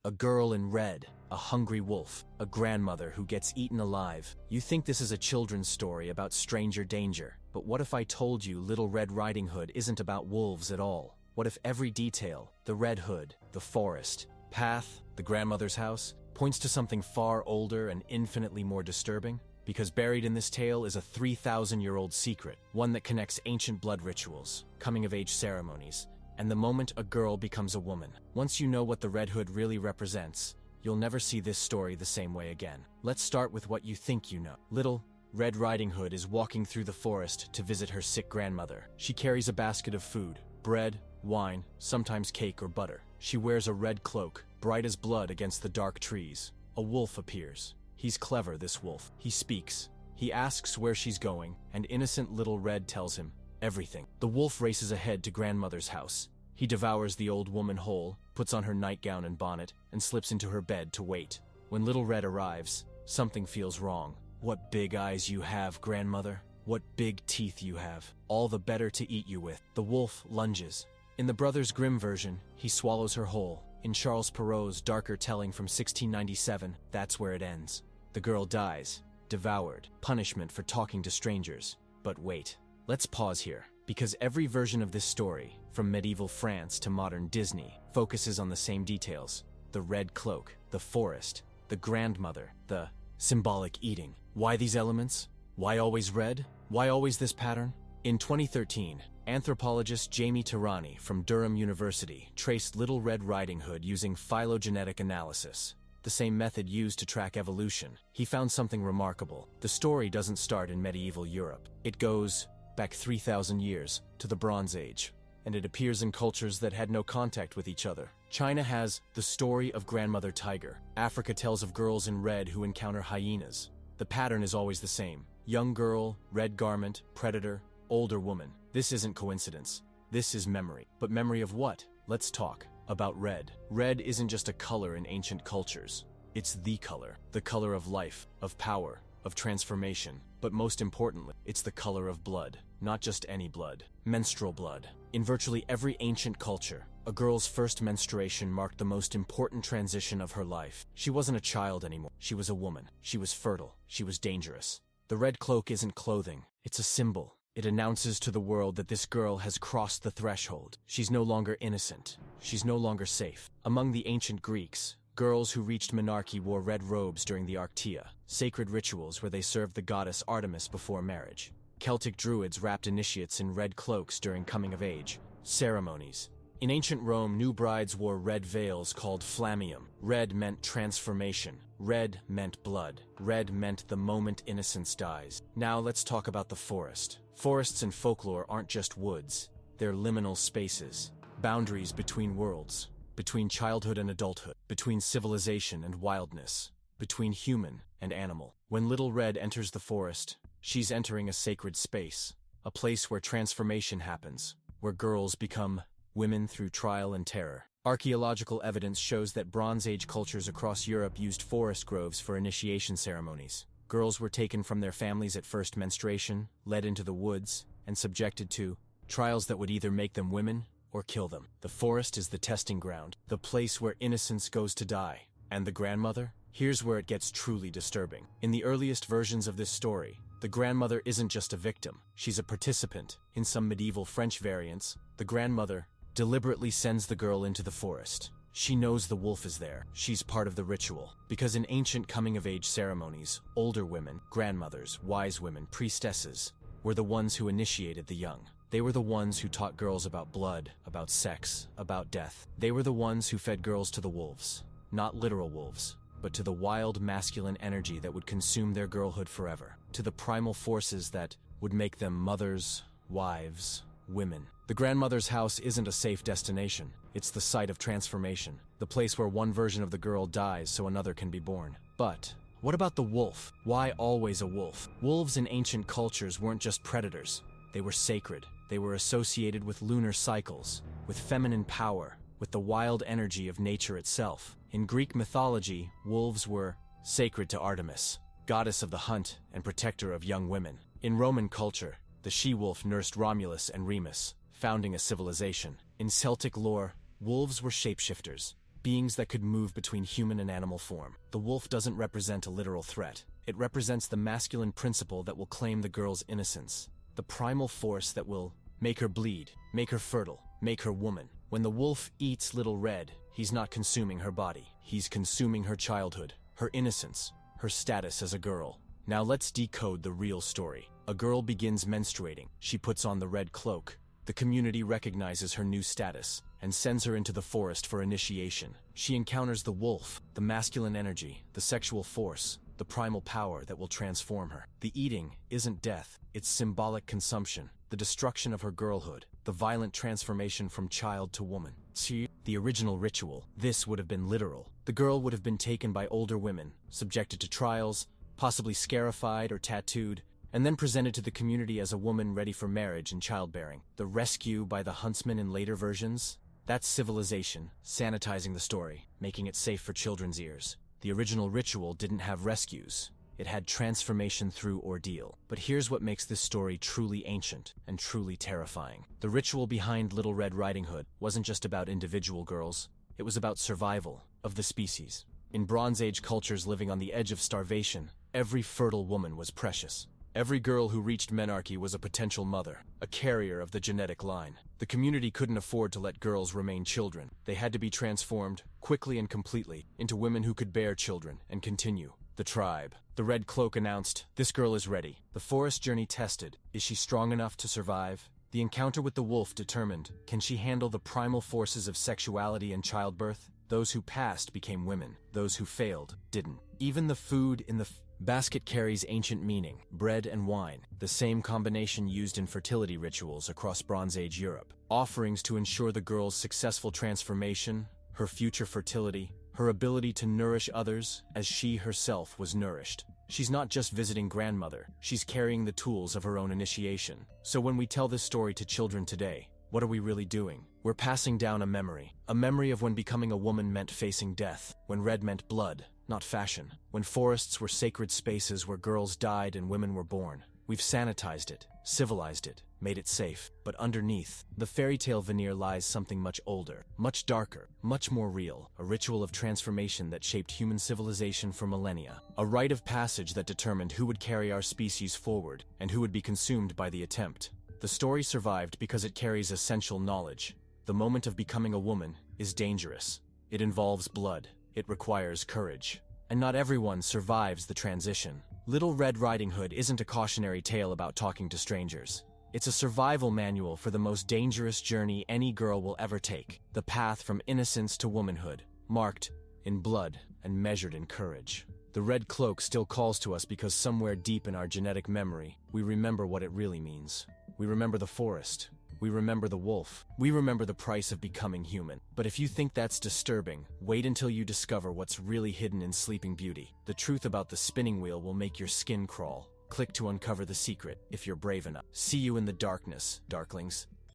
A girl in red, a hungry wolf, a grandmother who gets eaten alive. You think this is a children's story about stranger danger, but what if I told you Little Red Riding Hood isn't about wolves at all? What if every detail, the red hood, the forest, path, the grandmother's house, points to something far older and infinitely more disturbing? Because buried in this tale is a 3,000-year-old secret, one that connects ancient blood rituals, coming-of-age ceremonies, and the moment a girl becomes a woman. Once you know what the Red Hood really represents, you'll never see this story the same way again. Let's start with what you think you know. Little Red Riding Hood is walking through the forest to visit her sick grandmother. She carries a basket of food, bread, wine, sometimes cake or butter. She wears a red cloak, bright as blood against the dark trees. A wolf appears. He's clever, this wolf. He speaks. He asks where she's going, and innocent Little Red tells him everything. The wolf races ahead to grandmother's house. He devours the old woman whole, puts on her nightgown and bonnet, and slips into her bed to wait. When Little Red arrives, something feels wrong. What big eyes you have, grandmother. What big teeth you have. All the better to eat you with. The wolf lunges. In the Brothers Grimm version, he swallows her whole. In Charles Perrault's darker telling from 1697, that's where it ends. The girl dies, devoured, punishment for talking to strangers. But wait, let's pause here, because every version of this story, from medieval France to modern Disney, focuses on the same details. The red cloak, the forest, the grandmother, the symbolic eating. Why these elements? Why always red? Why always this pattern? In 2013, anthropologist Jamie Tarani from Durham University traced Little Red Riding Hood using phylogenetic analysis, the same method used to track evolution. He found something remarkable. The story doesn't start in medieval Europe. It goes back 3,000 years to the Bronze Age, and it appears in cultures that had no contact with each other. China has the story of Grandmother Tiger. Africa tells of girls in red who encounter hyenas. The pattern is always the same. Young girl, red garment, predator, older woman. This isn't coincidence. This is memory. But memory of what? Let's talk about red. Red isn't just a color in ancient cultures. It's the color of life, of power, of transformation. But most importantly, it's the color of blood. Not just any blood. Menstrual blood. In virtually every ancient culture, a girl's first menstruation marked the most important transition of her life. She wasn't a child anymore. She was a woman. She was fertile. She was dangerous. The red cloak isn't clothing. It's a symbol. It announces to the world that this girl has crossed the threshold. She's no longer innocent. She's no longer safe. Among the ancient Greeks, girls who reached menarche wore red robes during the Arctia, sacred rituals where they served the goddess Artemis before marriage. Celtic druids wrapped initiates in red cloaks during coming-of-age ceremonies. In ancient Rome, new brides wore red veils called flammeum. Red meant transformation. Red meant blood. Red meant the moment innocence dies. Now let's talk about the forest. Forests in folklore aren't just woods. They're liminal spaces. Boundaries between worlds. Between childhood and adulthood. Between civilization and wildness. Between human and animal. When Little Red enters the forest, she's entering a sacred space. A place where transformation happens. Where girls become women through trial and terror. Archaeological evidence shows that Bronze Age cultures across Europe used forest groves for initiation ceremonies. Girls were taken from their families at first menstruation, led into the woods, and subjected to trials that would either make them women or kill them. The forest is the testing ground, the place where innocence goes to die. And the grandmother? Here's where it gets truly disturbing. In the earliest versions of this story, the grandmother isn't just a victim, she's a participant. In some medieval French variants, the grandmother deliberately sends the girl into the forest. She knows the wolf is there. She's part of the ritual. Because in ancient coming-of-age ceremonies, older women, grandmothers, wise women, priestesses, were the ones who initiated the young. They were the ones who taught girls about blood, about sex, about death. They were the ones who fed girls to the wolves. Not literal wolves, but to the wild masculine energy that would consume their girlhood forever. To the primal forces that would make them mothers, wives, women. The grandmother's house isn't a safe destination. It's the site of transformation. The place where one version of the girl dies so another can be born. But what about the wolf? Why always a wolf? Wolves in ancient cultures weren't just predators. They were sacred. They were associated with lunar cycles, with feminine power, with the wild energy of nature itself. In Greek mythology, wolves were sacred to Artemis, goddess of the hunt and protector of young women. In Roman culture, the she-wolf nursed Romulus and Remus, founding a civilization. In Celtic lore, wolves were shapeshifters, beings that could move between human and animal form. The wolf doesn't represent a literal threat. It represents the masculine principle that will claim the girl's innocence, the primal force that will make her bleed, make her fertile, make her woman. When the wolf eats Little Red, he's not consuming her body. He's consuming her childhood, her innocence, her status as a girl. Now let's decode the real story. A girl begins menstruating. She puts on the red cloak. The community recognizes her new status and sends her into the forest for initiation. She encounters the wolf, the masculine energy, the sexual force, the primal power that will transform her. The eating isn't death, it's symbolic consumption, the destruction of her girlhood, the violent transformation from child to woman. See, the original ritual, this would have been literal. The girl would have been taken by older women, subjected to trials, possibly scarified or tattooed, and then presented to the community as a woman ready for marriage and childbearing. The rescue by the huntsman in later versions? That's civilization, sanitizing the story, making it safe for children's ears. The original ritual didn't have rescues. It had transformation through ordeal. But here's what makes this story truly ancient and truly terrifying. The ritual behind Little Red Riding Hood wasn't just about individual girls. It was about survival of the species. In Bronze Age cultures living on the edge of starvation, every fertile woman was precious. Every girl who reached menarche was a potential mother, a carrier of the genetic line. The community couldn't afford to let girls remain children. They had to be transformed, quickly and completely, into women who could bear children and continue. The tribe. The red cloak announced, "This girl is ready." The forest journey tested, is she strong enough to survive? The encounter with the wolf determined, can she handle the primal forces of sexuality and childbirth? Those who passed became women. Those who failed didn't. Even the food in the basket carries ancient meaning, bread and wine, the same combination used in fertility rituals across Bronze Age Europe. Offerings to ensure the girl's successful transformation, her future fertility, her ability to nourish others as she herself was nourished. She's not just visiting grandmother, she's carrying the tools of her own initiation. So when we tell this story to children today, what are we really doing? We're passing down a memory of when becoming a woman meant facing death, when red meant blood, not fashion, when forests were sacred spaces where girls died and women were born. We've sanitized it, civilized it, made it safe. But underneath, the fairy tale veneer lies something much older, much darker, much more real, a ritual of transformation that shaped human civilization for millennia, a rite of passage that determined who would carry our species forward and who would be consumed by the attempt. The story survived because it carries essential knowledge. The moment of becoming a woman is dangerous. It involves blood. It requires courage. And not everyone survives the transition. Little Red Riding Hood isn't a cautionary tale about talking to strangers. It's a survival manual for the most dangerous journey any girl will ever take. The path from innocence to womanhood, marked in blood and measured in courage. The red cloak still calls to us because somewhere deep in our genetic memory, we remember what it really means. We remember the forest. We remember the wolf. We remember the price of becoming human. But if you think that's disturbing, wait until you discover what's really hidden in Sleeping Beauty. The truth about the spinning wheel will make your skin crawl. Click to uncover the secret if you're brave enough. See you in the darkness, darklings.